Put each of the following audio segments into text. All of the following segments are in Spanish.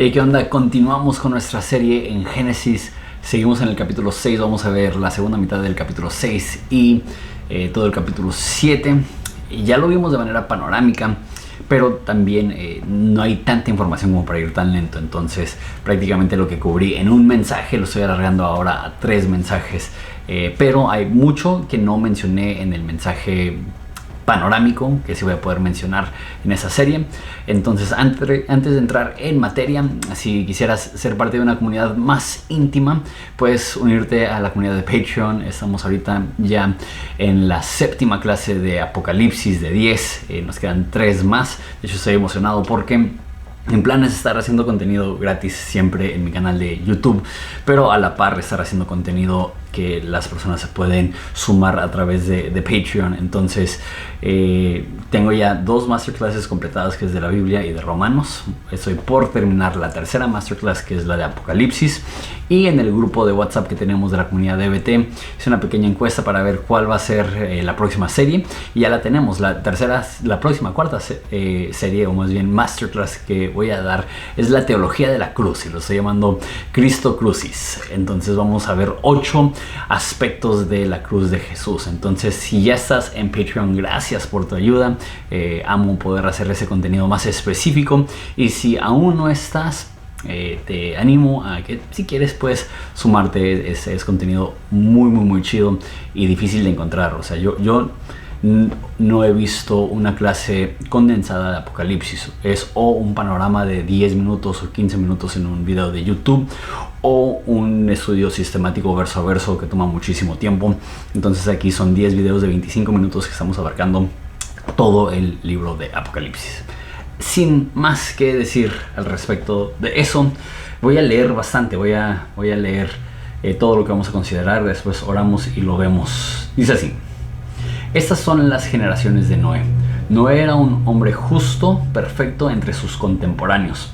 Hey, ¿qué onda? Continuamos con nuestra serie en Génesis. Seguimos en el capítulo 6. Vamos a ver la segunda mitad del capítulo 6 y todo el capítulo 7. Ya lo vimos de manera panorámica, pero también no hay tanta información como para ir tan lento. Entonces prácticamente lo que cubrí en un mensaje lo estoy alargando ahora a 3 mensajes. Pero hay mucho que no mencioné en el mensaje panorámico que sí voy a poder mencionar en esa serie. Entonces antes de entrar en materia, si quisieras ser parte de una comunidad más íntima, puedes unirte a la comunidad de Patreon. Estamos ahorita ya en la 7ª clase de Apocalipsis de 10. Nos quedan 3 más. De hecho estoy emocionado porque en plan es estar haciendo contenido gratis siempre en mi canal de YouTube, pero a la par estar haciendo contenido que las personas se pueden sumar a través de Patreon. Entonces tengo ya 2 masterclasses completadas, que es de la Biblia y de Romanos. Estoy por terminar la 3ª masterclass, que es la de Apocalipsis. Y en el grupo de WhatsApp que tenemos de la comunidad de BT hice una pequeña encuesta para ver cuál va a ser la próxima serie, y ya la tenemos. La próxima cuarta serie, o más bien masterclass, que voy a dar es la teología de la cruz, y lo estoy llamando Cristo Crucis. Entonces vamos a ver 8 aspectos de la cruz de Jesús. Entonces, si ya estás en Patreon, gracias por tu ayuda. Amo poder hacer ese contenido más específico, y si aún no estás, te animo a que, si quieres, puedes sumarte. Es contenido muy chido y difícil de encontrar. O sea, yo no he visto una clase condensada de Apocalipsis. Es o un panorama de 10 minutos o 15 minutos en un video de YouTube, o un estudio sistemático verso a verso que toma muchísimo tiempo. Entonces aquí son 10 videos de 25 minutos que estamos abarcando todo el libro de Apocalipsis. Sin más que decir al respecto de eso, voy a leer bastante. Voy a leer todo lo que vamos a considerar. Después oramos y lo vemos. Dice así: estas son las generaciones de Noé. Noé era un hombre justo, perfecto entre sus contemporáneos.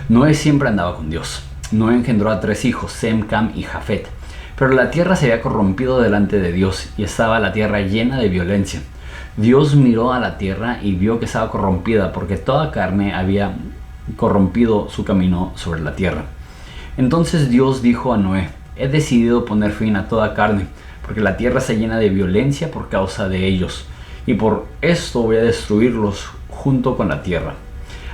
Noé siempre andaba con Dios. Noé engendró a 3 hijos, Sem, Cam y Jafet. Pero la tierra se había corrompido delante de Dios, y estaba la tierra llena de violencia. Dios miró a la tierra y vio que estaba corrompida, porque toda carne había corrompido su camino sobre la tierra. Entonces Dios dijo a Noé: he decidido poner fin a toda carne, porque la tierra se llena de violencia por causa de ellos, y por esto voy a destruirlos junto con la tierra.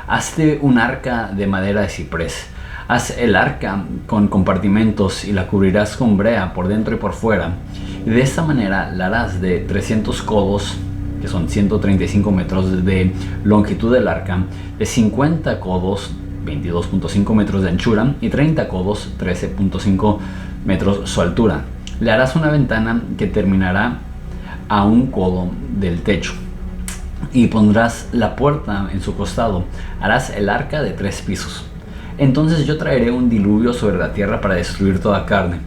Hazte un arca de madera de ciprés. Haz el arca con compartimentos y la cubrirás con brea por dentro y por fuera. Y de esta manera la harás de 300 codos, que son 135 metros de longitud del arca, de 50 codos, 22.5 metros de anchura, y 30 codos, 13.5 metros su altura. Le harás una ventana que terminará a un codo del techo, y pondrás la puerta en su costado. Harás el arca de 3 pisos. Entonces yo traeré un diluvio sobre la tierra para destruir toda carne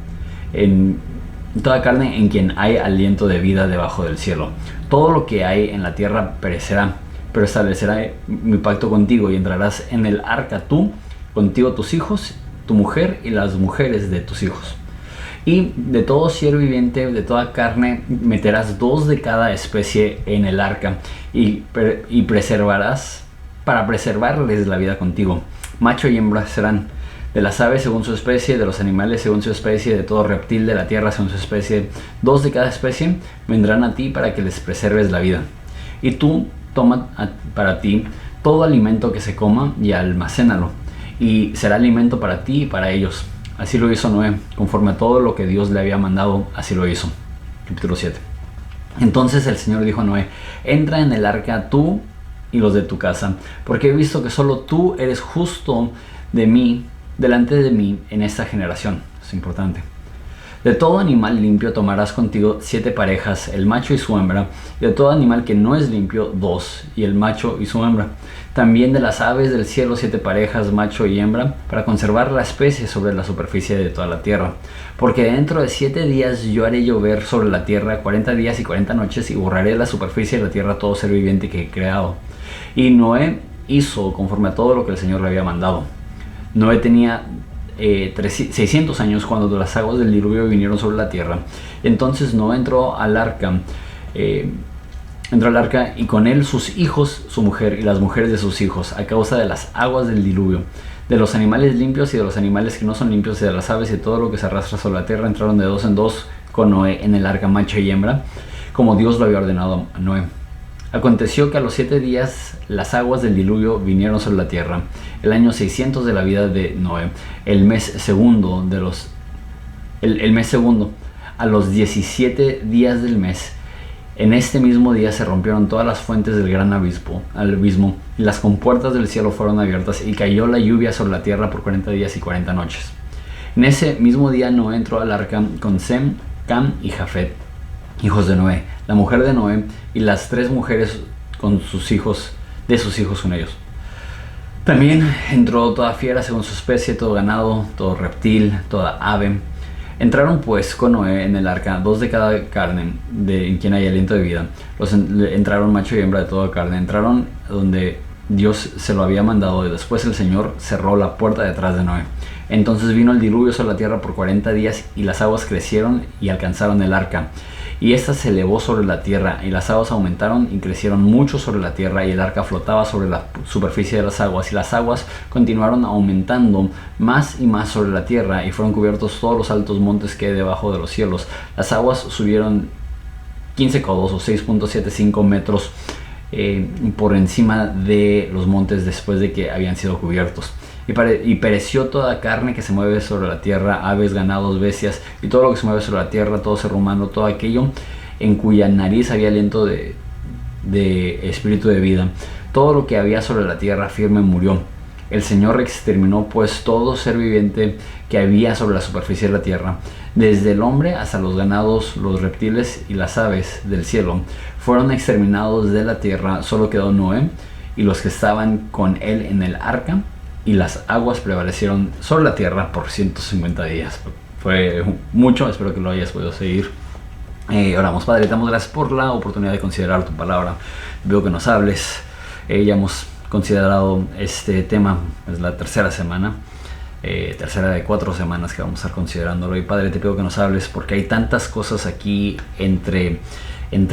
en quien hay aliento de vida debajo del cielo. Todo lo que hay en la tierra perecerá, pero estableceré mi pacto contigo, y entrarás en el arca tú, contigo tus hijos, tu mujer y las mujeres de tus hijos. Y de todo ser viviente, de toda carne, meterás 2 de cada especie en el arca, y preservarás, para preservarles la vida contigo. Macho y hembra serán, de las aves según su especie, de los animales según su especie, de todo reptil de la tierra según su especie. 2 de cada especie vendrán a ti para que les preserves la vida. Y tú toma para ti todo alimento que se coma y almacénalo, y será alimento para ti y para ellos. Así lo hizo Noé, conforme a todo lo que Dios le había mandado, así lo hizo. Capítulo 7. Entonces el Señor dijo a Noé: entra en el arca tú y los de tu casa, porque he visto que solo tú eres justo delante de mí en esta generación. Es importante. De todo animal limpio tomarás contigo 7 parejas, el macho y su hembra, y de todo animal que no es limpio 2, y el macho y su hembra. También de las aves del cielo 7 parejas, macho y hembra, para conservar la especie sobre la superficie de toda la tierra. Porque dentro de 7 días yo haré llover sobre la tierra 40 días y 40 noches, y borraré de la superficie de la tierra todo ser viviente que he creado. Y Noé hizo conforme a todo lo que el Señor le había mandado. Noé tenía 600 años cuando las aguas del diluvio vinieron sobre la tierra. Entonces Noé entró al arca y con él sus hijos, su mujer y las mujeres de sus hijos, a causa de las aguas del diluvio. De los animales limpios y de los animales que no son limpios, y de las aves y de todo lo que se arrastra sobre la tierra, entraron de dos en dos con Noé en el arca, macho y hembra, como Dios lo había ordenado a Noé. Aconteció que a los 7 días las aguas del diluvio vinieron sobre la tierra, el año 600 de la vida de Noé, el mes segundo, a los 17 días del mes. En este mismo día se rompieron todas las fuentes del gran abismo, y las compuertas del cielo fueron abiertas, y cayó la lluvia sobre la tierra por 40 días y 40 noches. En ese mismo día Noé entró al arca con Sem, Cam y Jafet, hijos de Noé, la mujer de Noé, y las 3 mujeres con sus hijos, de sus hijos con ellos. También entró toda fiera según su especie, todo ganado, todo reptil, toda ave. Entraron pues con Noé en el arca, 2 de cada carne, en quien hay aliento de vida. Entraron macho y hembra de toda carne. Entraron donde Dios se lo había mandado, y después el Señor cerró la puerta detrás de Noé. Entonces vino el diluvio sobre la tierra por 40 días, y las aguas crecieron y alcanzaron el arca. Y ésta se elevó sobre la tierra, y las aguas aumentaron y crecieron mucho sobre la tierra, y el arca flotaba sobre la superficie de las aguas, y las aguas continuaron aumentando más y más sobre la tierra, y fueron cubiertos todos los altos montes que hay debajo de los cielos. Las aguas subieron 15 codos o 6.75 metros por encima de los montes después de que habían sido cubiertos. Y pereció toda carne que se mueve sobre la tierra, aves, ganados, bestias, y todo lo que se mueve sobre la tierra, todo ser humano, todo aquello en cuya nariz había aliento de espíritu de vida. Todo lo que había sobre la tierra firme murió. El Señor exterminó pues todo ser viviente que había sobre la superficie de la tierra, desde el hombre hasta los ganados, los reptiles y las aves del cielo. Fueron exterminados de la tierra, solo quedó Noé y los que estaban con él en el arca, y las aguas prevalecieron sobre la tierra por 150 días. Fue mucho, espero que lo hayas podido seguir. Oramos. Padre, te damos gracias por la oportunidad de considerar tu palabra. Veo que nos hables. Ya hemos considerado este tema, es la tercera semana, tercera de 4 semanas que vamos a estar considerándolo. Y Padre, te pido que nos hables, porque hay tantas cosas aquí entre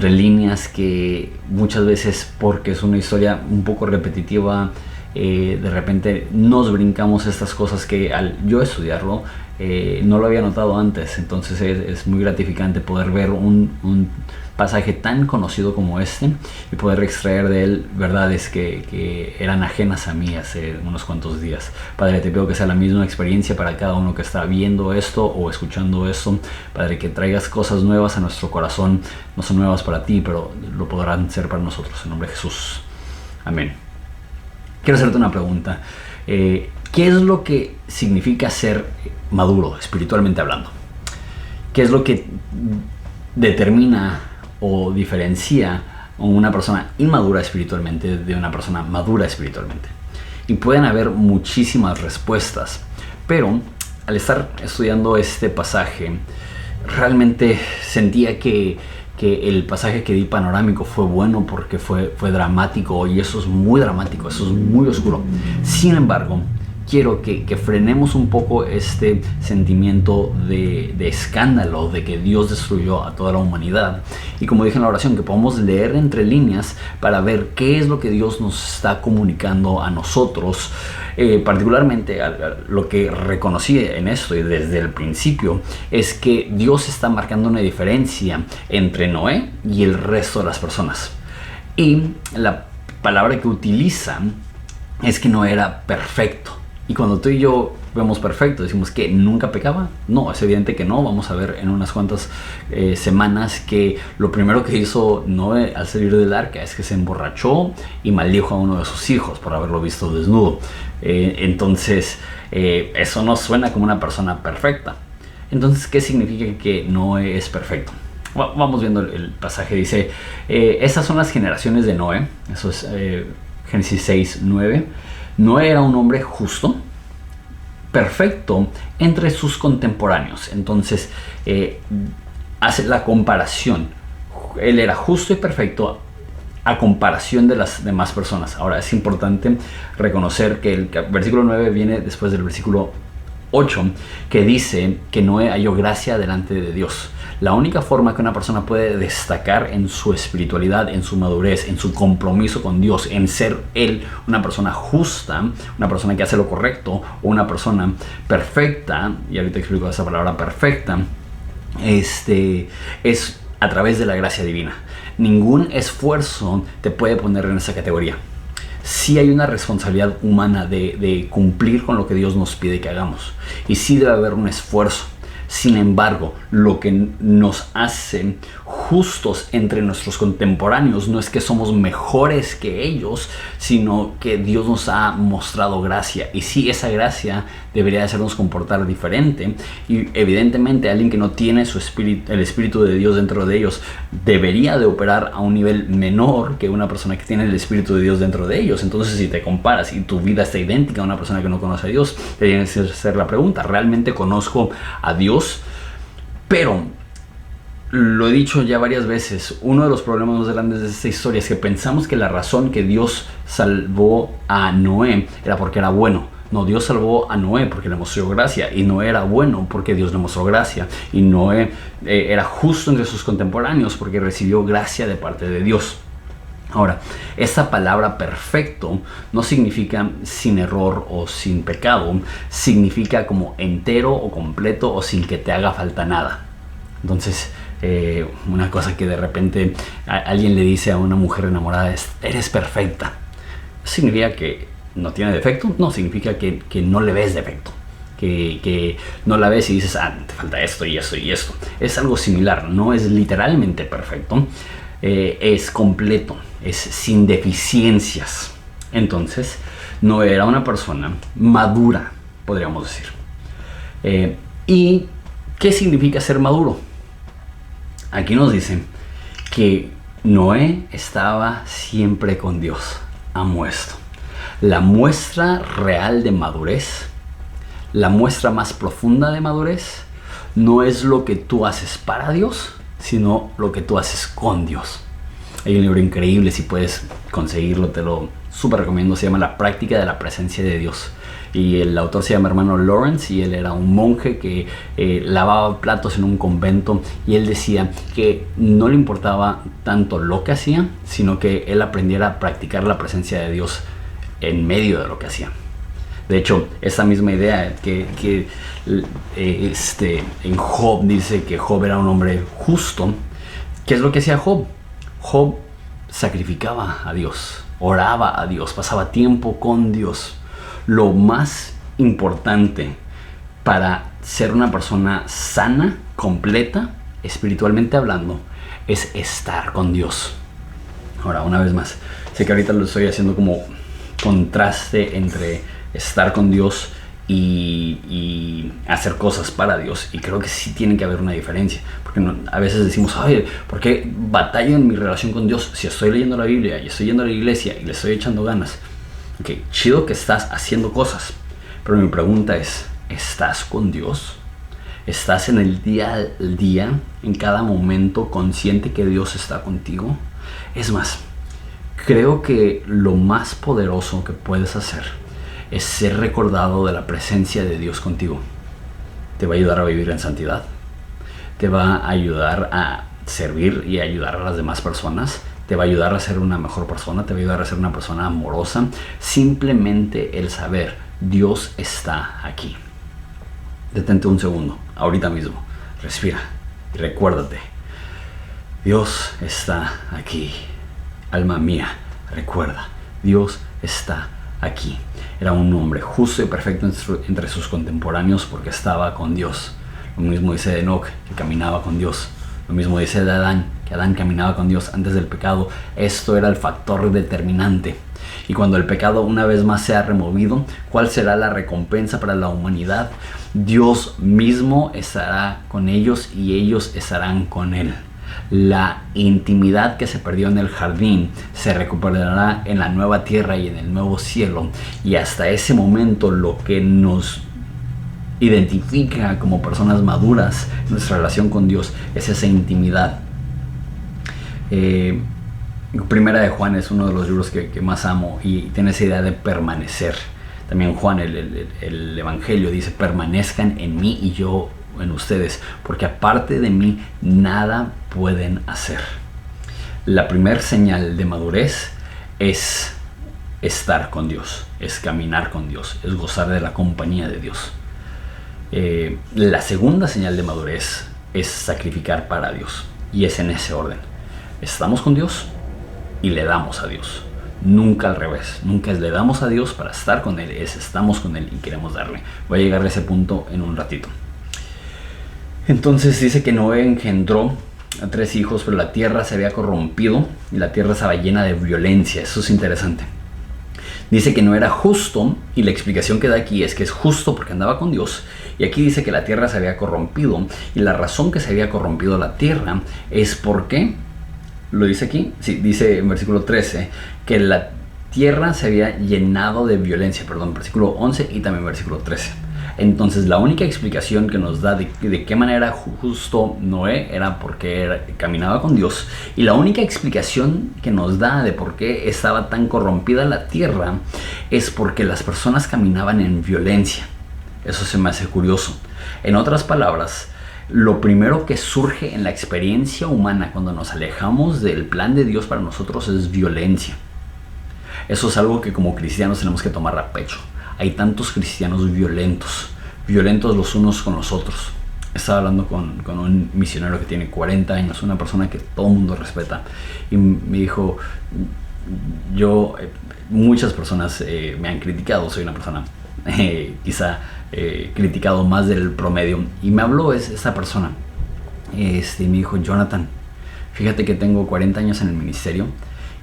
líneas, que muchas veces, porque es una historia un poco repetitiva, de repente nos brincamos estas cosas que al yo estudiarlo no lo había notado antes. Entonces es muy gratificante poder ver un pasaje tan conocido como este y poder extraer de él verdades que eran ajenas a mí hace unos cuantos días. Padre, te pido que sea la misma experiencia para cada uno que está viendo esto o escuchando esto. Padre, que traigas cosas nuevas a nuestro corazón. No son nuevas para ti, pero lo podrán ser para nosotros, en nombre de Jesús. Amén. Quiero hacerte una pregunta. ¿Qué es lo que significa ser maduro, espiritualmente hablando? ¿Qué es lo que determina o diferencia a una persona inmadura espiritualmente de una persona madura espiritualmente? Y pueden haber muchísimas respuestas, pero al estar estudiando este pasaje, realmente sentía que el pasaje que di panorámico fue bueno, porque fue dramático, y eso es muy dramático, eso es muy oscuro. Sin embargo, quiero que frenemos un poco este sentimiento de escándalo, de que Dios destruyó a toda la humanidad. Y como dije en la oración, que podamos leer entre líneas para ver qué es lo que Dios nos está comunicando a nosotros. Particularmente lo que reconocí en esto y desde el principio es que Dios está marcando una diferencia entre Noé y el resto de las personas. Y la palabra que utilizan es que no era perfecto. Y cuando tú y yo vemos perfecto, decimos que nunca pecaba. No, es evidente que no. Vamos a ver en unas cuantas semanas que lo primero que hizo Noé al salir del arca es que se emborrachó y maldijo a uno de sus hijos por haberlo visto desnudo. Entonces, eso no suena como una persona perfecta. Entonces, ¿qué significa que Noé es perfecto? Vamos viendo el pasaje. Dice, estas son las generaciones de Noé. Eso es Génesis 6:9. Noé era un hombre justo, perfecto entre sus contemporáneos. Entonces hace la comparación. Él era justo y perfecto a comparación de las demás personas. Ahora, es importante reconocer que el versículo 9 viene después del versículo 8, que dice que Noé halló gracia delante de Dios. La única forma que una persona puede destacar en su espiritualidad, en su madurez, en su compromiso con Dios, en ser él una persona justa, una persona que hace lo correcto, o una persona perfecta, y ahorita explico esa palabra perfecta, es a través de la gracia divina. Ningún esfuerzo te puede poner en esa categoría. Sí hay una responsabilidad humana de cumplir con lo que Dios nos pide que hagamos, y sí debe haber un esfuerzo. Sin embargo, lo que nos hace justos entre nuestros contemporáneos no es que somos mejores que ellos, sino que Dios nos ha mostrado gracia. Y sí, esa gracia debería hacernos comportar diferente. Y evidentemente alguien que no tiene el Espíritu de Dios dentro de ellos debería de operar a un nivel menor que una persona que tiene el Espíritu de Dios dentro de ellos. Entonces, si te comparas y tu vida está idéntica a una persona que no conoce a Dios, debería hacer la pregunta: ¿realmente conozco a Dios? Pero lo he dicho ya varias veces, uno de los problemas más grandes de esta historia es que pensamos que la razón que Dios salvó a Noé era porque era bueno. No, Dios salvó a Noé porque le mostró gracia, y Noé era bueno porque Dios le mostró gracia, y Noé era justo entre sus contemporáneos porque recibió gracia de parte de Dios. Ahora, esta palabra perfecto no significa sin error o sin pecado, significa como entero o completo o sin que te haga falta nada. Entonces, una cosa que de repente alguien le dice a una mujer enamorada es: eres perfecta. ¿Significa que no tiene defecto? No, significa que no le ves defecto. Que no la ves y dices: te falta esto y esto y esto. Es algo similar, no es literalmente perfecto, es completo, es sin deficiencias. Entonces, no era una persona madura, podríamos decir. ¿Y qué significa ser maduro? Aquí nos dicen que Noé estaba siempre con Dios. Amo esto. La muestra real de madurez, la muestra más profunda de madurez, no es lo que tú haces para Dios, sino lo que tú haces con Dios. Hay un libro increíble, si puedes conseguirlo, te lo súper recomiendo. Se llama La práctica de la presencia de Dios. Y el autor se llama hermano Lawrence, y él era un monje que lavaba platos en un convento, y él decía que no le importaba tanto lo que hacía, sino que él aprendiera a practicar la presencia de Dios en medio de lo que hacía. De hecho, esa misma idea que en Job dice que Job era un hombre justo. ¿Qué es lo que hacía Job? Job sacrificaba a Dios, oraba a Dios, pasaba tiempo con Dios. Lo más importante para ser una persona sana, completa, espiritualmente hablando, es estar con Dios. Ahora, una vez más, sé que ahorita lo estoy haciendo como contraste entre estar con Dios y hacer cosas para Dios, y creo que sí tiene que haber una diferencia, porque a veces decimos: ay, ¿por qué batallo en mi relación con Dios si estoy leyendo la Biblia y estoy yendo a la iglesia y le estoy echando ganas? Ok, chido que estás haciendo cosas, pero mi pregunta es: ¿estás con Dios? ¿Estás en el día al día, en cada momento, consciente que Dios está contigo? Es más, creo que lo más poderoso que puedes hacer es ser recordado de la presencia de Dios contigo. Te va a ayudar a vivir en santidad, te va a ayudar a servir y a ayudar a las demás personas, te va a ayudar a ser una mejor persona, te va a ayudar a ser una persona amorosa. Simplemente el saber: Dios está aquí. Detente un segundo, ahorita mismo, respira y recuérdate: Dios está aquí. Alma mía, recuerda, Dios está aquí. Era un hombre justo y perfecto entre sus contemporáneos porque estaba con Dios. Lo mismo dice de Enoc, que caminaba con Dios. Lo mismo dice de Adán, que Adán caminaba con Dios antes del pecado. Esto era el factor determinante. Y cuando el pecado una vez más sea removido, ¿cuál será la recompensa para la humanidad? Dios mismo estará con ellos y ellos estarán con Él. La intimidad que se perdió en el jardín se recuperará en la nueva tierra y en el nuevo cielo. Y hasta ese momento, lo que nos identifica como personas maduras en nuestra relación con Dios es esa intimidad. Primera de Juan es uno de los libros que más amo, y tiene esa idea de permanecer También Juan, el Evangelio, dice: permanezcan en mí y yo en ustedes, porque aparte de mí nada pueden hacer. La primera señal de madurez es estar con Dios, es caminar con Dios, es gozar de la compañía de Dios. La segunda señal de madurez es sacrificar para Dios, y es en ese orden. Estamos con Dios y le damos a Dios. Nunca al revés, nunca es le damos a Dios para estar con Él, es estamos con Él y queremos darle. Voy a llegar a ese punto en un ratito. Entonces dice que Noé engendró a 3 hijos, pero la tierra se había corrompido y la tierra estaba llena de violencia. Eso es interesante. Dice que no era justo, y la explicación que da aquí es que es justo porque andaba con Dios. Y aquí dice que la tierra se había corrompido, y la razón que se había corrompido la tierra es porque, ¿lo dice aquí? Sí, dice en versículo 13 que la tierra se había llenado de violencia, versículo 11 y también versículo 13. Entonces la única explicación que nos da de qué manera justo Noé era porque caminaba con Dios, y la única explicación que nos da de por qué estaba tan corrompida la tierra es porque las personas caminaban en violencia. Eso se me hace curioso. En otras palabras, lo primero que surge en la experiencia humana cuando nos alejamos del plan de Dios para nosotros es violencia. Eso es algo que como cristianos tenemos que tomar a pecho. Hay tantos cristianos violentos los unos con los otros. Estaba hablando con un misionero que tiene 40 años, una persona que todo el mundo respeta, y me dijo, muchas personas me han criticado, soy una persona quizá criticado más del promedio, y me habló esa persona, y me dijo: Jonathan, fíjate que tengo 40 años en el ministerio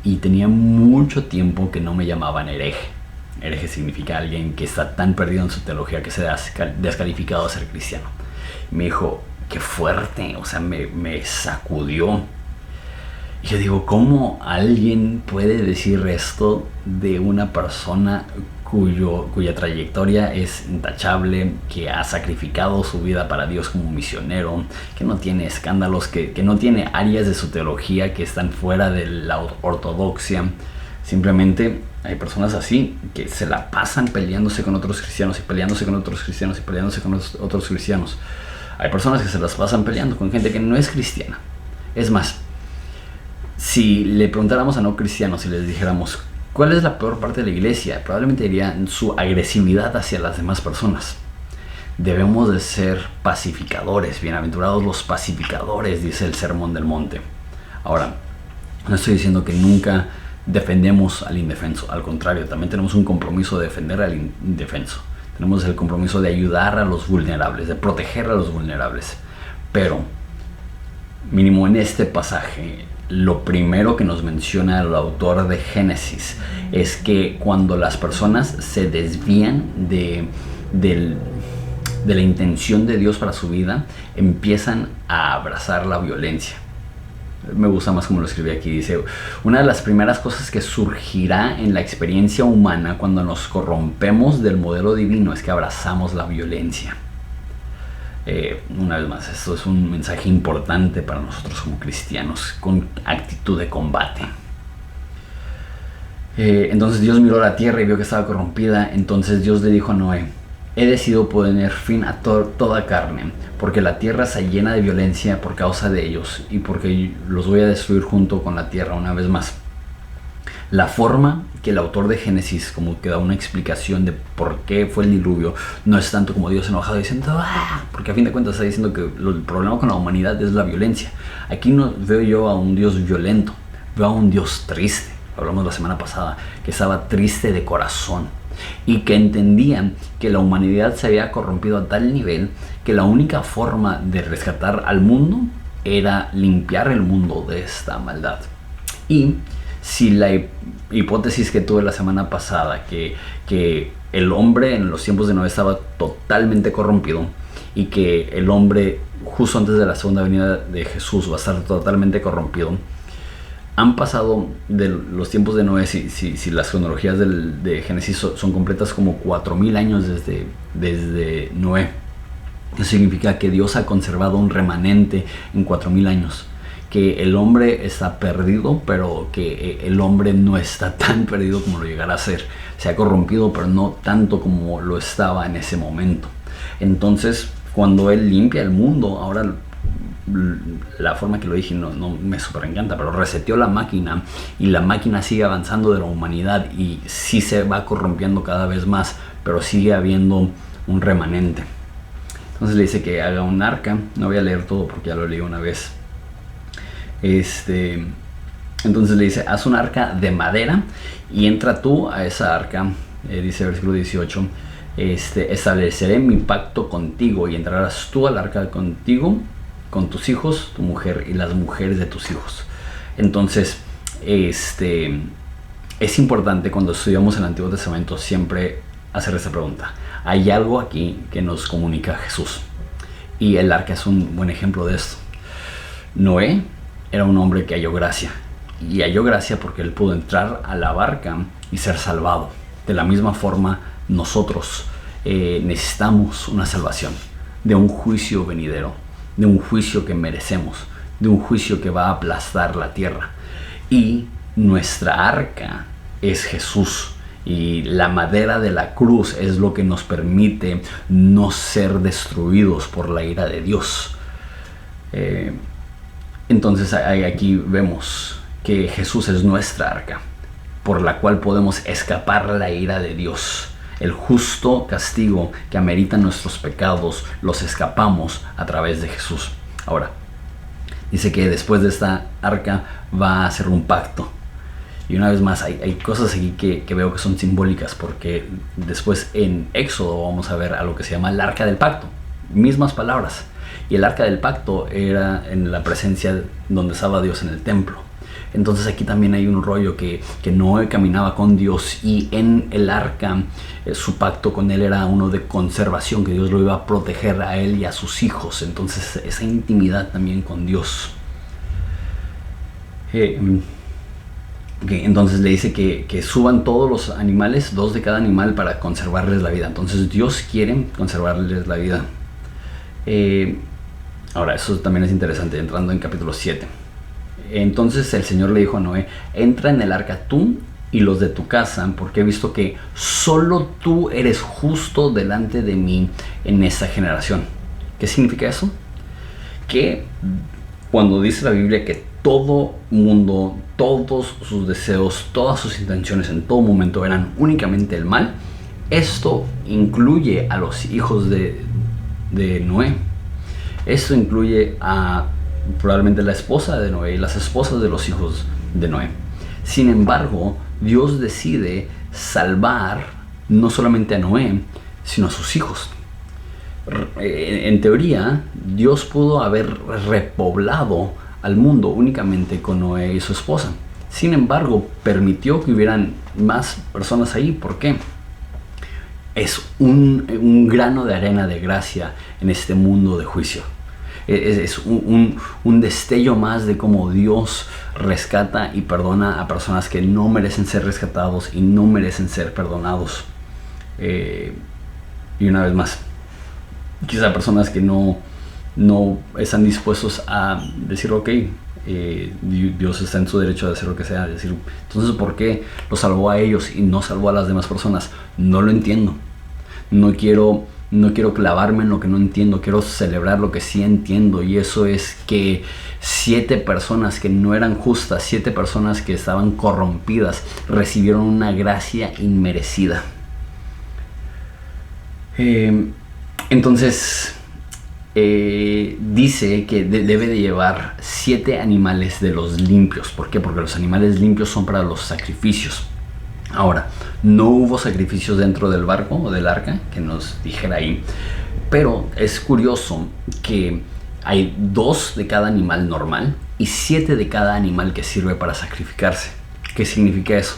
y tenía mucho tiempo que no me llamaban hereje. Hereje significa alguien que está tan perdido en su teología que se ha descalificado a ser cristiano. Y me dijo: qué fuerte, o sea, me sacudió. Y yo digo, ¿cómo alguien puede decir esto de una persona cuya trayectoria es intachable, que ha sacrificado su vida para Dios como misionero, que no tiene escándalos, que no tiene áreas de su teología que están fuera de la ortodoxia? Simplemente hay personas así que se la pasan peleándose con otros cristianos y peleándose con otros cristianos y peleándose con otros cristianos. Hay personas que se las pasan peleando con gente que no es cristiana. Es más, si le preguntáramos a no cristianos y les dijéramos ¿cuál es la peor parte de la iglesia?, probablemente dirían su agresividad hacia las demás personas. Debemos de ser pacificadores, bienaventurados los pacificadores, dice el Sermón del Monte. Ahora, no estoy diciendo que nunca defendemos al indefenso, al contrario, también tenemos un compromiso de defender al indefenso. Tenemos el compromiso de ayudar a los vulnerables, de proteger a los vulnerables. Pero, mínimo en este pasaje, lo primero que nos menciona el autor de Génesis es que cuando las personas se desvían de la intención de Dios para su vida, empiezan a abrazar la violencia. Me gusta más como lo escribí aquí. Dice: una de las primeras cosas que surgirá en la experiencia humana cuando nos corrompemos del modelo divino es que abrazamos la violencia. Una vez más, esto es un mensaje importante para nosotros como cristianos, con actitud de combate. Entonces Dios miró la tierra y vio que estaba corrompida. Entonces Dios le dijo a Noé: he decidido poner fin a toda carne, porque la tierra se llena de violencia por causa de ellos, y porque los voy a destruir junto con la tierra una vez más. La forma que el autor de Génesis como que da una explicación de por qué fue el diluvio no es tanto como Dios enojado diciendo porque a fin de cuentas está diciendo que el problema con la humanidad es la violencia. Aquí no veo yo a un Dios violento, veo a un Dios triste. Hablamos la semana pasada que estaba triste de corazón y que entendían que la humanidad se había corrompido a tal nivel que la única forma de rescatar al mundo era limpiar el mundo de esta maldad. Y si la hipótesis que tuve la semana pasada, que el hombre en los tiempos de Noé estaba totalmente corrompido y que el hombre justo antes de la segunda venida de Jesús va a estar totalmente corrompido, han pasado de los tiempos de Noé, si las cronologías de Génesis son completas, como 4000 años desde Noé. Eso significa que Dios ha conservado un remanente en 4000 años, que el hombre está perdido, pero que el hombre no está tan perdido como lo llegará a ser. Se ha corrompido, pero no tanto como lo estaba en ese momento. Entonces, cuando él limpia el mundo, ahora la forma que lo dije no me súper encanta, pero reseteó la máquina y la máquina sigue avanzando de la humanidad y sí se va corrompiendo cada vez más, pero sigue habiendo un remanente. Entonces le dice que haga un arca. No voy a leer todo porque ya lo leí una vez. Entonces le dice, haz un arca de madera y entra tú a esa arca. Dice versículo 18, estableceré mi pacto contigo y entrarás tú al arca contigo, con tus hijos, tu mujer y las mujeres de tus hijos. Entonces, es importante cuando estudiamos el Antiguo Testamento siempre hacer esta pregunta. Hay algo aquí que nos comunica a Jesús. Y el arca es un buen ejemplo de esto. Noé era un hombre que halló gracia. Y halló gracia porque él pudo entrar a la barca y ser salvado. De la misma forma, nosotros necesitamos una salvación de un juicio venidero, de un juicio que merecemos, de un juicio que va a aplastar la tierra. Y nuestra arca es Jesús. Y la madera de la cruz es lo que nos permite no ser destruidos por la ira de Dios. Entonces aquí vemos que Jesús es nuestra arca, por la cual podemos escapar la ira de Dios. El justo castigo que amerita nuestros pecados los escapamos a través de Jesús. Ahora, dice que después de esta arca va a hacer un pacto. Y una vez más, hay cosas aquí que veo que son simbólicas, porque después en Éxodo vamos a ver a lo que se llama el arca del pacto. Mismas palabras. Y el arca del pacto era en la presencia donde estaba Dios en el templo. Entonces aquí también hay un rollo que Noé caminaba con Dios y en el arca su pacto con él era uno de conservación, que Dios lo iba a proteger a él y a sus hijos. Entonces esa intimidad también con Dios. Entonces le dice que suban todos los animales, 2 de cada animal, para conservarles la vida. Entonces Dios quiere conservarles la vida. Ahora, eso también es interesante, entrando en capítulo 7. Entonces el Señor le dijo a Noé, entra en el arca tú y los de tu casa, porque he visto que solo tú eres justo delante de mí en esta generación. ¿Qué significa eso? Que cuando dice la Biblia que todo mundo, todos sus deseos, todas sus intenciones en todo momento eran únicamente el mal, esto incluye a los hijos de Noé. Esto incluye a probablemente la esposa de Noé y las esposas de los hijos de Noé. Sin embargo, Dios decide salvar no solamente a Noé, sino a sus hijos. En teoría, Dios pudo haber repoblado al mundo únicamente con Noé y su esposa. Sin embargo, permitió que hubieran más personas ahí. ¿Por qué? Es un grano de arena de gracia en este mundo de juicio. Es un destello más de cómo Dios rescata y perdona a personas que no merecen ser rescatados y no merecen ser perdonados. Y una vez más, quizá personas que no están dispuestos a decir, ok, Dios está en su derecho de hacer lo que sea. Decir, entonces, ¿por qué lo salvó a ellos y no salvó a las demás personas? No lo entiendo. No quiero clavarme en lo que no entiendo, quiero celebrar lo que sí entiendo, y eso es que 7 personas que no eran justas, 7 personas que estaban corrompidas, recibieron una gracia inmerecida. Entonces dice que debe de llevar 7 animales de los limpios. ¿Por qué? Porque los animales limpios son para los sacrificios. Ahora, no hubo sacrificios dentro del barco o del arca que nos dijera ahí, pero es curioso que hay 2 de cada animal normal y 7 de cada animal que sirve para sacrificarse. ¿Qué significa eso?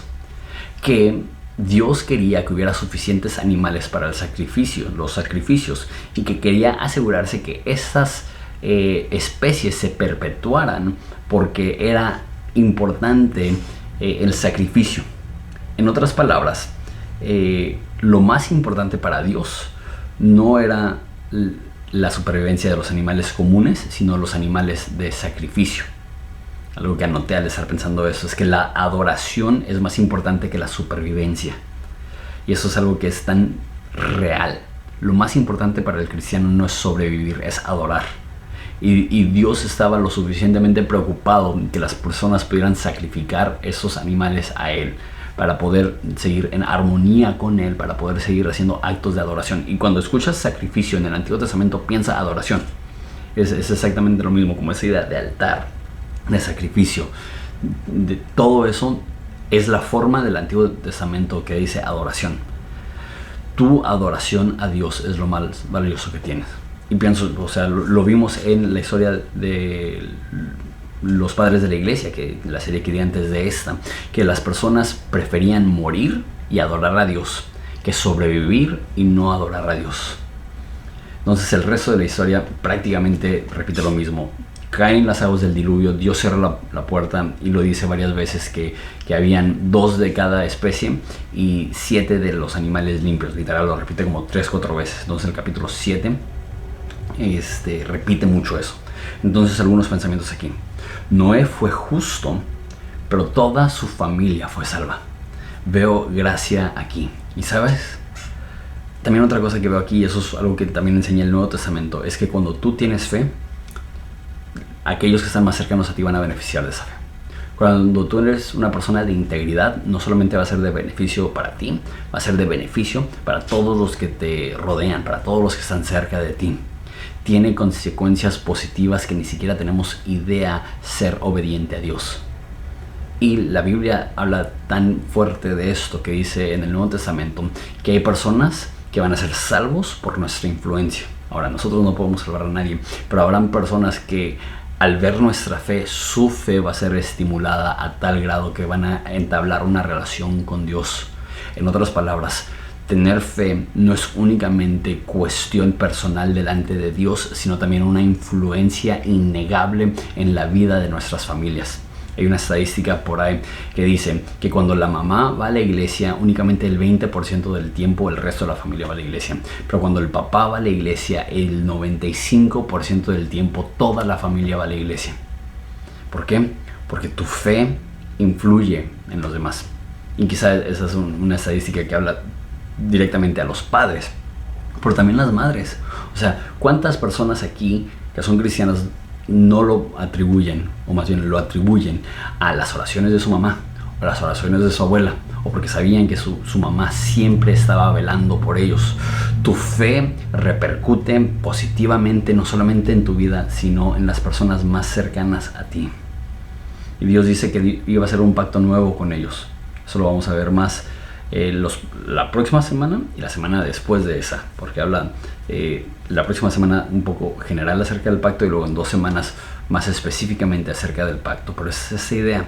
Que Dios quería que hubiera suficientes animales para el sacrificio, los sacrificios, y que quería asegurarse que estas especies se perpetuaran porque era importante el sacrificio. En otras palabras, lo más importante para Dios no era la supervivencia de los animales comunes, sino los animales de sacrificio. algo que anoté al estar pensando eso, es que la adoración es más importante que la supervivencia. Y eso es algo que es tan real. Lo más importante para el cristiano no es sobrevivir, es adorar. Y Dios estaba lo suficientemente preocupado que las personas pudieran sacrificar esos animales a Él, para poder seguir en armonía con Él, para poder seguir haciendo actos de adoración. Y cuando escuchas sacrificio en el Antiguo Testamento, piensa adoración. Es exactamente lo mismo, como esa idea de altar, de sacrificio. De todo eso es la forma del Antiguo Testamento que dice adoración. Tu adoración a Dios es lo más valioso que tienes. Y pienso, o sea, lo vimos en la historia de los padres de la iglesia, que la serie que di antes de esta, que las personas preferían morir y adorar a Dios que sobrevivir y no adorar a Dios. Entonces el resto de la historia prácticamente repite lo mismo. Caen las aguas del diluvio, Dios cierra la puerta y lo dice varias veces que habían 2 de cada especie y 7 de los animales limpios. Literal lo repite como 3-4 veces. Entonces el capítulo 7 repite mucho eso. Entonces algunos pensamientos aquí. Noé fue justo, pero toda su familia fue salva. Veo gracia aquí. Y sabes, también otra cosa que veo aquí, y eso es algo que también enseña el Nuevo Testamento, es que cuando tú tienes fe, aquellos que están más cercanos a ti van a beneficiar de esa fe. Cuando tú eres una persona de integridad, no solamente va a ser de beneficio para ti, va a ser de beneficio para todos los que te rodean, para todos los que están cerca de ti. Tiene consecuencias positivas que ni siquiera tenemos idea ser obediente a Dios. Y la Biblia habla tan fuerte de esto que dice en el Nuevo Testamento que hay personas que van a ser salvos por nuestra influencia. Ahora, nosotros no podemos salvar a nadie, pero habrán personas que al ver nuestra fe, su fe va a ser estimulada a tal grado que van a entablar una relación con Dios. En otras palabras, tener fe no es únicamente cuestión personal delante de Dios, sino también una influencia innegable en la vida de nuestras familias. Hay una estadística por ahí que dice que cuando la mamá va a la iglesia, únicamente el 20% del tiempo el resto de la familia va a la iglesia. Pero cuando el papá va a la iglesia, el 95% del tiempo toda la familia va a la iglesia. ¿Por qué? Porque tu fe influye en los demás. Y quizás esa es una estadística que habla directamente a los padres, pero también las madres. O sea, ¿cuántas personas aquí que son cristianas no lo atribuyen, o más bien lo atribuyen a las oraciones de su mamá, o las oraciones de su abuela, o porque sabían que su mamá siempre estaba velando por ellos? Tu fe repercute positivamente no solamente en tu vida, sino en las personas más cercanas a ti. Y Dios dice que iba a hacer un pacto nuevo con ellos. Eso lo vamos a ver más la próxima semana y la semana después de esa, porque habla la próxima semana un poco general acerca del pacto y luego en 2 semanas más específicamente acerca del pacto. Pero es esa idea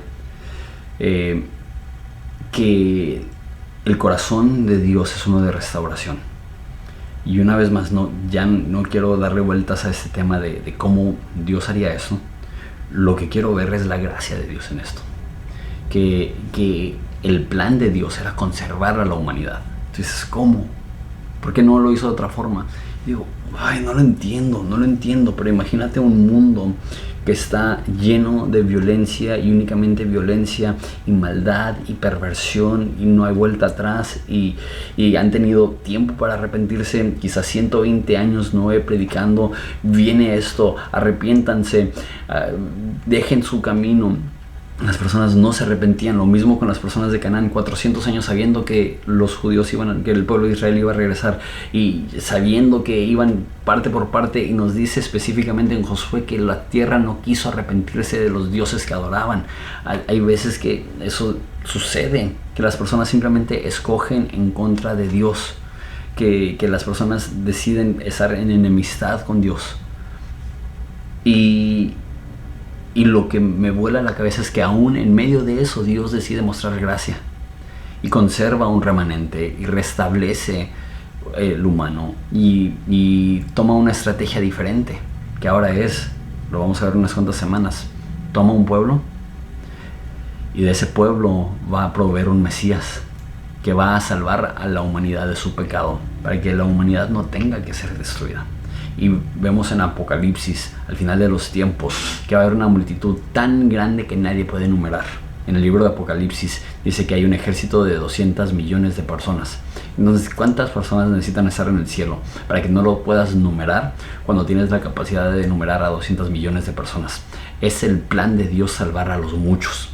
que el corazón de Dios es uno de restauración. Y una vez más, ya no quiero darle vueltas a este tema de cómo Dios haría eso. Lo que quiero ver es la gracia de Dios en esto. Que el plan de Dios era conservar a la humanidad. Entonces, ¿cómo? ¿Por qué no lo hizo de otra forma? Y digo, no lo entiendo, pero imagínate un mundo que está lleno de violencia y únicamente violencia y maldad y perversión y no hay vuelta atrás y han tenido tiempo para arrepentirse, quizás 120 años Noé predicando, viene esto, arrepiéntanse, dejen su camino. Las personas no se arrepentían. Lo mismo con las personas de Canaán, 400 años sabiendo que los judíos que el pueblo de Israel iba a regresar y sabiendo que iban parte por parte, y nos dice específicamente en Josué que la tierra no quiso arrepentirse de los dioses que adoraban. Hay veces que eso sucede, que las personas simplemente escogen en contra de Dios, que las personas deciden estar en enemistad con Dios. Y lo que me vuela la cabeza es que aún en medio de eso Dios decide mostrar gracia y conserva un remanente y restablece el humano y toma una estrategia diferente, que ahora lo vamos a ver en unas cuantas semanas, toma un pueblo y de ese pueblo va a proveer un Mesías que va a salvar a la humanidad de su pecado, para que la humanidad no tenga que ser destruida. Y vemos en Apocalipsis, al final de los tiempos, que va a haber una multitud tan grande que nadie puede enumerar. En el libro de Apocalipsis dice que hay un ejército de 200 millones de personas. Entonces, ¿cuántas personas necesitan estar en el cielo para que no lo puedas numerar cuando tienes la capacidad de numerar a 200 millones de personas? Es el plan de Dios salvar a los muchos.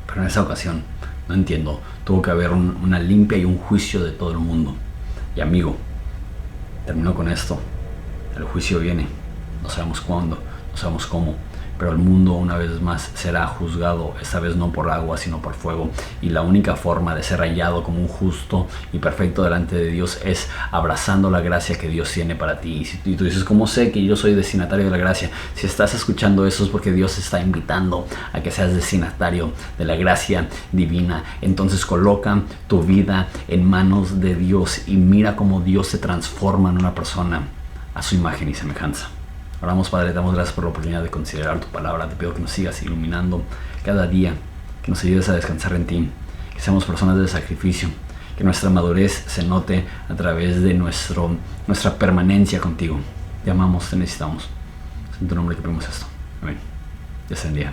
Pero en esa ocasión, no entiendo, tuvo que haber una limpia y un juicio de todo el mundo. Y amigo, termino con esto. El juicio viene. No sabemos cuándo, no sabemos cómo. Pero el mundo una vez más será juzgado, esta vez no por agua sino por fuego, y la única forma de ser hallado como un justo y perfecto delante de Dios es abrazando la gracia que Dios tiene para ti. Y tú dices, ¿cómo sé que yo soy destinatario de la gracia? Si estás escuchando eso es porque Dios está invitando a que seas destinatario de la gracia divina. Entonces coloca tu vida en manos de Dios y mira cómo Dios se transforma en una persona a su imagen y semejanza. Oramos, Padre, te damos gracias por la oportunidad de considerar tu palabra. Te pido que nos sigas iluminando cada día, que nos ayudes a descansar en ti, que seamos personas de sacrificio, que nuestra madurez se note a través de nuestra permanencia contigo. Te amamos, te necesitamos. Es en tu nombre que pedimos esto. Amén. Dios te bendiga.